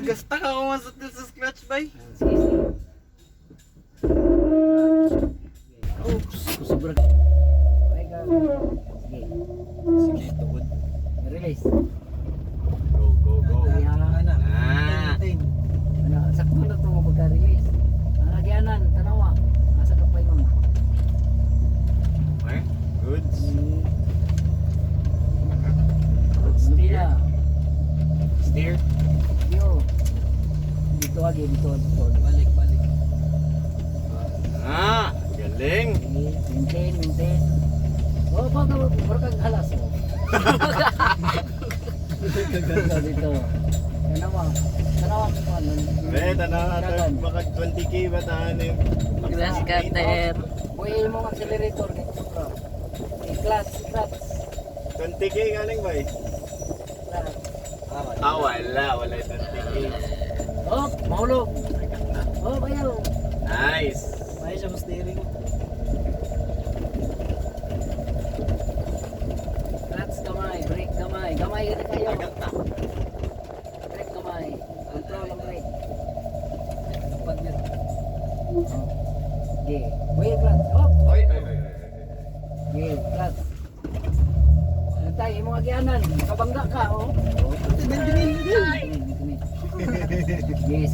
Gasta ka kung masat sa scratch bay. Sige, sige. Oops, kusubra. Okay ka. Sige. Sige, tukod. Release. Go, go, go. Kaya, Ah. ano, sakto na ito mo pagka-release. Ang lagyanan, tanawa. Nasa kapay mo. Okay, goods. Lupila. Steer. Yo. Dito lagi, dito. Balik. Ah, galing. Maintain. Oh, bago kang halas. Dito. Tanawa mo ano. Red, baka 20k ba tahan yung Grass cutter. Buhay mo ang accelerator. Clutch. 20k galing ba eh? Clutch. Ah, wala yung 20k. Oh, mahulog. Oh, bayaw. Nice. May siya steering. Clutch kamay, brake kamay. Kamay ka na kayo. Agad na. Brake kamay. Control ang brake. Pag niya. Oh. Okay. Buhay clutch. Oh, Oy. okay, clutch. Ano tayo, yung mga gianan. Nakabangga ka, oh. Dinin. Yes.